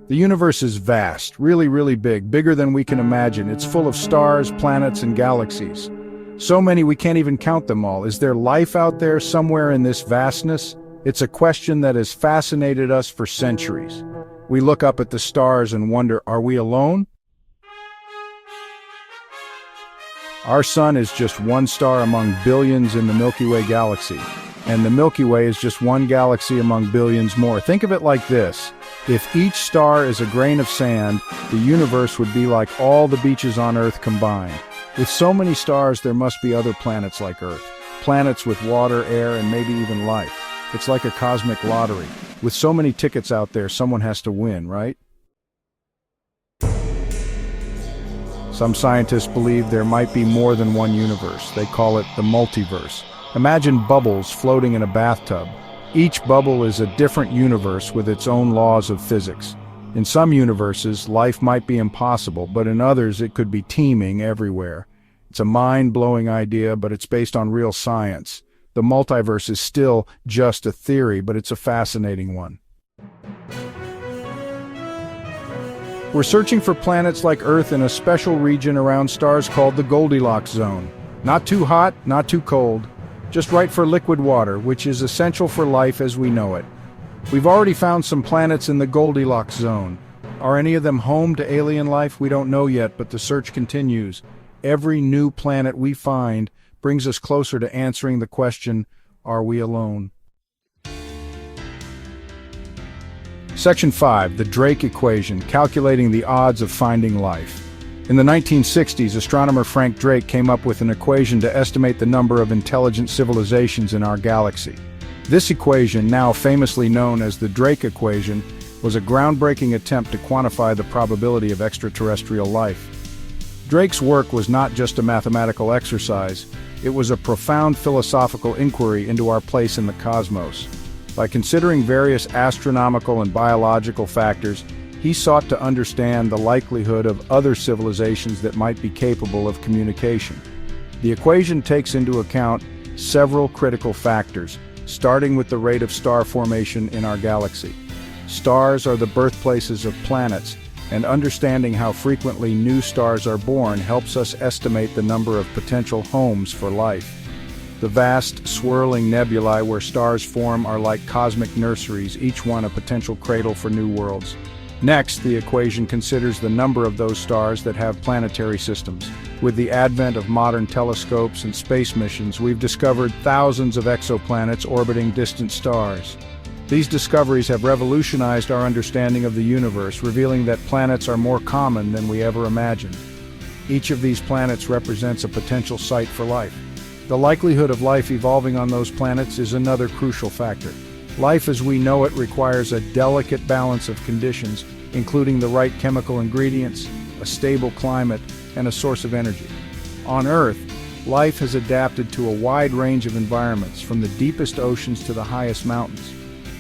The universe is vast, really, really big, bigger than we can imagine. It's full of stars, planets, and galaxies. So many we can't even count them all. Is there life out there somewhere in this vastness? It's a question that has fascinated us for centuries. We look up at the stars and wonder, are we alone? Our sun is just one star among billions in the Milky Way galaxy, and the Milky Way is just one galaxy among billions more. Think of it like this. If each star is a grain of sand, the universe would be like all the beaches on Earth combined. With so many stars, there must be other planets like Earth. Planets with water, air, and maybe even life. It's like a cosmic lottery. With so many tickets out there, someone has to win, right? Some scientists believe there might be more than one universe. They call it the multiverse. Imagine bubbles floating in a bathtub. Each bubble is a different universe with its own laws of physics. In some universes, life might be impossible, but in others it could be teeming everywhere. It's a mind-blowing idea, but it's based on real science. The multiverse is still just a theory, but it's a fascinating one. We're searching for planets like Earth in a special region around stars called the Goldilocks zone. Not too hot, not too cold. Just right for liquid water, which is essential for life as we know it. We've already found some planets in the Goldilocks zone. Are any of them home to alien life? We don't know yet, but the search continues. Every new planet we find brings us closer to answering the question, are we alone? Section 5, the Drake equation, calculating the odds of finding life. In the 1960s, astronomer Frank Drake came up with an equation to estimate the number of intelligent civilizations in our galaxy. This equation, now famously known as the Drake equation, was a groundbreaking attempt to quantify the probability of extraterrestrial life. Drake's work was not just a mathematical exercise, it was a profound philosophical inquiry into our place in the cosmos. By considering various astronomical and biological factors, he sought to understand the likelihood of other civilizations that might be capable of communication. The equation takes into account several critical factors, starting with the rate of star formation in our galaxy. Stars are the birthplaces of planets, and understanding how frequently new stars are born helps us estimate the number of potential homes for life. The vast, swirling nebulae where stars form are like cosmic nurseries, each one a potential cradle for new worlds. Next, the equation considers the number of those stars that have planetary systems. With the advent of modern telescopes and space missions, we've discovered thousands of exoplanets orbiting distant stars. These discoveries have revolutionized our understanding of the universe, revealing that planets are more common than we ever imagined. Each of these planets represents a potential site for life. The likelihood of life evolving on those planets is another crucial factor. Life as we know it requires a delicate balance of conditions, including the right chemical ingredients, a stable climate, and a source of energy. On Earth, life has adapted to a wide range of environments, from the deepest oceans to the highest mountains.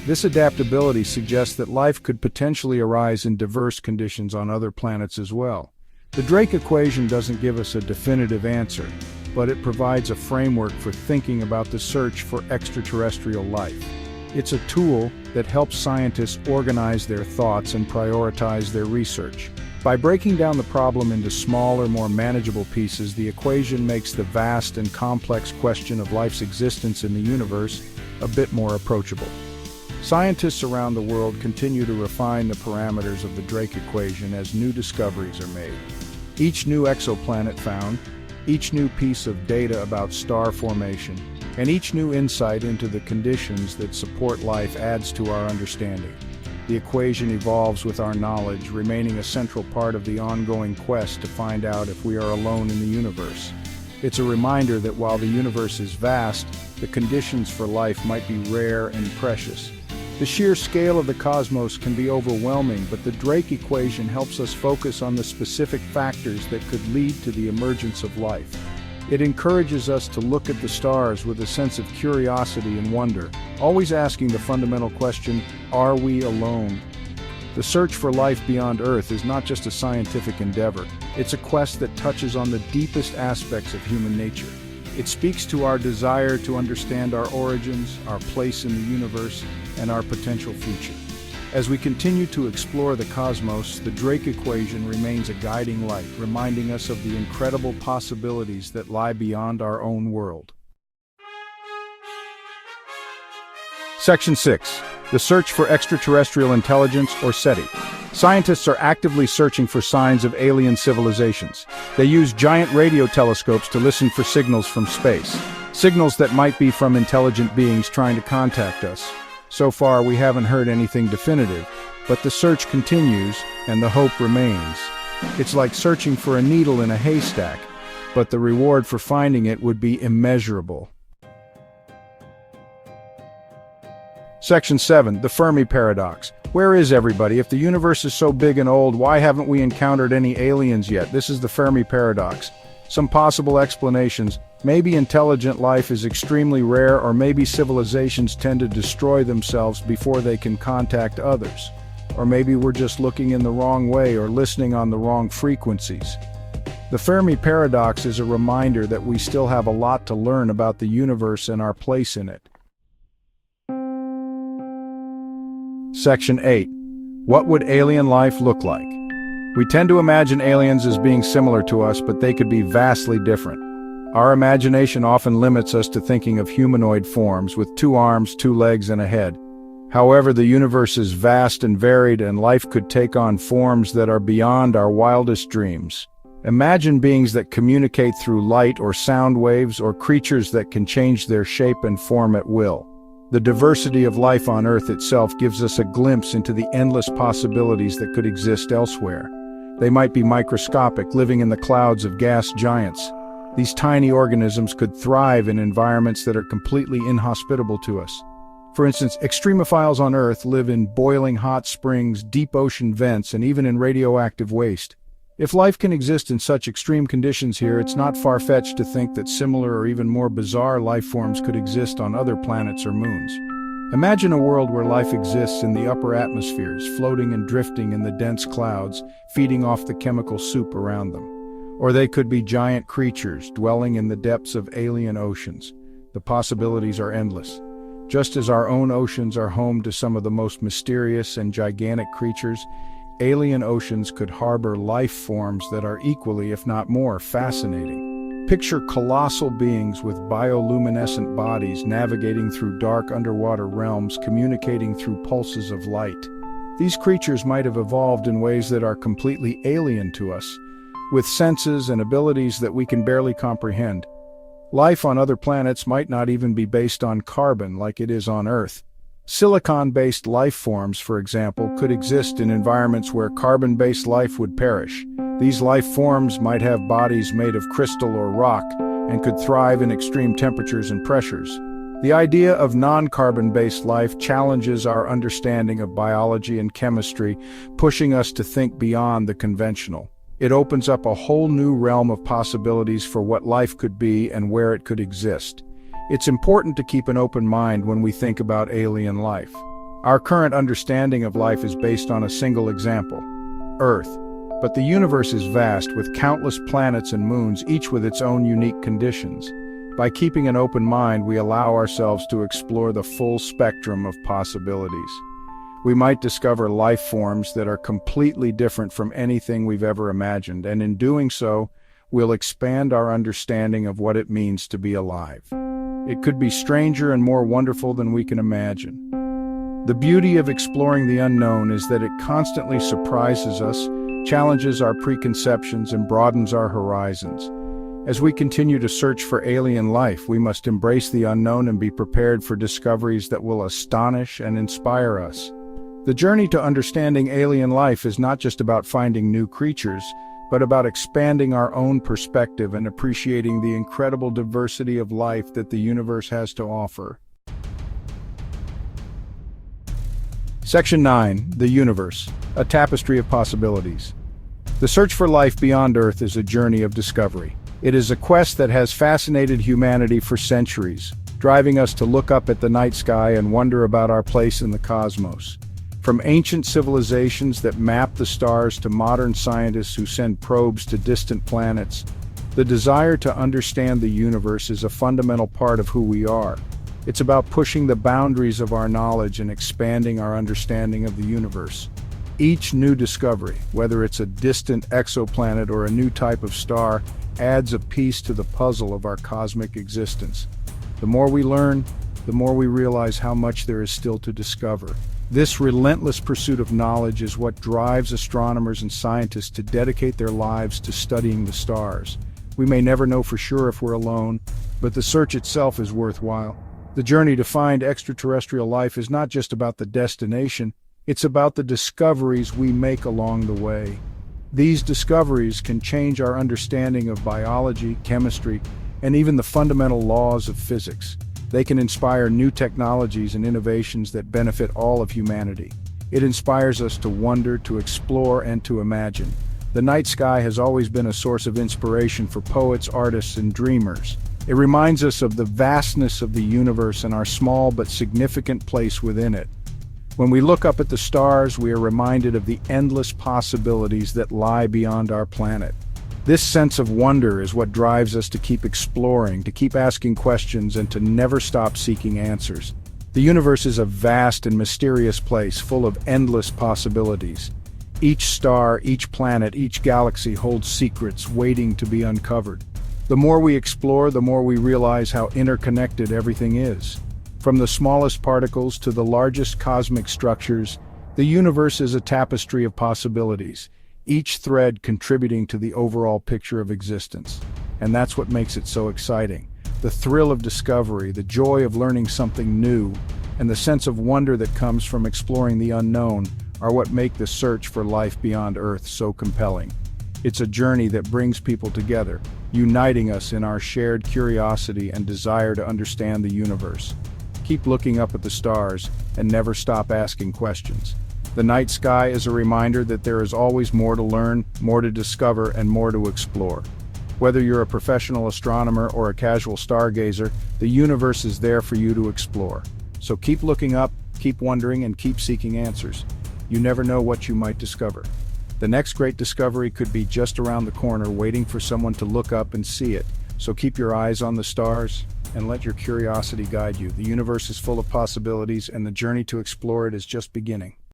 This adaptability suggests that life could potentially arise in diverse conditions on other planets as well. The Drake equation doesn't give us a definitive answer, but it provides a framework for thinking about the search for extraterrestrial life. It's a tool that helps scientists organize their thoughts and prioritize their research. By breaking down the problem into smaller, more manageable pieces, the equation makes the vast and complex question of life's existence in the universe a bit more approachable. Scientists around the world continue to refine the parameters of the Drake equation as new discoveries are made. Each new exoplanet found, each new piece of data about star formation, and each new insight into the conditions that support life adds to our understanding. The equation evolves with our knowledge, remaining a central part of the ongoing quest to find out if we are alone in the universe. It's a reminder that while the universe is vast, the conditions for life might be rare and precious. The sheer scale of the cosmos can be overwhelming, but the Drake equation helps us focus on the specific factors that could lead to the emergence of life. It encourages us to look at the stars with a sense of curiosity and wonder, always asking the fundamental question, are we alone? The search for life beyond Earth is not just a scientific endeavor, it's a quest that touches on the deepest aspects of human nature. It speaks to our desire to understand our origins, our place in the universe, and our potential future. As we continue to explore the cosmos, the Drake equation remains a guiding light, reminding us of the incredible possibilities that lie beyond our own world. Section 6. The search for extraterrestrial intelligence, or SETI. Scientists are actively searching for signs of alien civilizations. They use giant radio telescopes to listen for signals from space. Signals that might be from intelligent beings trying to contact us. So far, we haven't heard anything definitive, but the search continues and the hope remains. It's like searching for a needle in a haystack, but the reward for finding it would be immeasurable. Section 7. The Fermi Paradox. Where is everybody? If the universe is so big and old, why haven't we encountered any aliens yet? This is the Fermi Paradox. Some possible explanations. Maybe intelligent life is extremely rare, or maybe civilizations tend to destroy themselves before they can contact others. Or maybe we're just looking in the wrong way or listening on the wrong frequencies. The Fermi Paradox is a reminder that we still have a lot to learn about the universe and our place in it. Section 8. What would alien life look like? We tend to imagine aliens as being similar to us, but they could be vastly different. Our imagination often limits us to thinking of humanoid forms with 2 arms, 2 legs, and a head. However, the universe is vast and varied, and life could take on forms that are beyond our wildest dreams. Imagine beings that communicate through light or sound waves, or creatures that can change their shape and form at will. The diversity of life on Earth itself gives us a glimpse into the endless possibilities that could exist elsewhere. They might be microscopic, living in the clouds of gas giants. These tiny organisms could thrive in environments that are completely inhospitable to us. For instance, extremophiles on Earth live in boiling hot springs, deep ocean vents, and even in radioactive waste. If life can exist in such extreme conditions here, it's not far-fetched to think that similar or even more bizarre life forms could exist on other planets or moons. Imagine a world where life exists in the upper atmospheres, floating and drifting in the dense clouds, feeding off the chemical soup around them. Or they could be giant creatures dwelling in the depths of alien oceans. The possibilities are endless. Just as our own oceans are home to some of the most mysterious and gigantic creatures, alien oceans could harbor life forms that are equally, if not more, fascinating. Picture colossal beings with bioluminescent bodies navigating through dark underwater realms, communicating through pulses of light. These creatures might have evolved in ways that are completely alien to us, with senses and abilities that we can barely comprehend. Life on other planets might not even be based on carbon like it is on Earth. Silicon-based life forms, for example, could exist in environments where carbon-based life would perish. These life forms might have bodies made of crystal or rock and could thrive in extreme temperatures and pressures. The idea of non-carbon-based life challenges our understanding of biology and chemistry, pushing us to think beyond the conventional. It opens up a whole new realm of possibilities for what life could be and where it could exist. It's important to keep an open mind when we think about alien life. Our current understanding of life is based on a single example, Earth. But the universe is vast, with countless planets and moons, each with its own unique conditions. By keeping an open mind, we allow ourselves to explore the full spectrum of possibilities. We might discover life forms that are completely different from anything we've ever imagined, and in doing so, we'll expand our understanding of what it means to be alive. It could be stranger and more wonderful than we can imagine. The beauty of exploring the unknown is that it constantly surprises us, challenges our preconceptions, and broadens our horizons. As we continue to search for alien life, we must embrace the unknown and be prepared for discoveries that will astonish and inspire us. The journey to understanding alien life is not just about finding new creatures, but about expanding our own perspective and appreciating the incredible diversity of life that the universe has to offer. Section 9. The Universe, a tapestry of possibilities. The search for life beyond Earth is a journey of discovery. It is a quest that has fascinated humanity for centuries, driving us to look up at the night sky and wonder about our place in the cosmos. From ancient civilizations that map the stars to modern scientists who send probes to distant planets, the desire to understand the universe is a fundamental part of who we are. It's about pushing the boundaries of our knowledge and expanding our understanding of the universe. Each new discovery, whether it's a distant exoplanet or a new type of star, adds a piece to the puzzle of our cosmic existence. The more we learn, the more we realize how much there is still to discover. This relentless pursuit of knowledge is what drives astronomers and scientists to dedicate their lives to studying the stars. We may never know for sure if we're alone, but the search itself is worthwhile. The journey to find extraterrestrial life is not just about the destination, it's about the discoveries we make along the way. These discoveries can change our understanding of biology, chemistry, and even the fundamental laws of physics. They can inspire new technologies and innovations that benefit all of humanity. It inspires us to wonder, to explore, and to imagine. The night sky has always been a source of inspiration for poets, artists, and dreamers. It reminds us of the vastness of the universe and our small but significant place within it. When we look up at the stars, we are reminded of the endless possibilities that lie beyond our planet. This sense of wonder is what drives us to keep exploring, to keep asking questions, and to never stop seeking answers. The universe is a vast and mysterious place full of endless possibilities. Each star, each planet, each galaxy holds secrets waiting to be uncovered. The more we explore, the more we realize how interconnected everything is. From the smallest particles to the largest cosmic structures, the universe is a tapestry of possibilities, each thread contributing to the overall picture of existence. And that's what makes it so exciting. The thrill of discovery, the joy of learning something new, and the sense of wonder that comes from exploring the unknown are what make the search for life beyond Earth so compelling. It's a journey that brings people together, uniting us in our shared curiosity and desire to understand the universe. Keep looking up at the stars and never stop asking questions. The night sky is a reminder that there is always more to learn, more to discover, and more to explore. Whether you're a professional astronomer or a casual stargazer, the universe is there for you to explore. So keep looking up, keep wondering, and keep seeking answers. You never know what you might discover. The next great discovery could be just around the corner, waiting for someone to look up and see it. So keep your eyes on the stars and let your curiosity guide you. The universe is full of possibilities, and the journey to explore it is just beginning.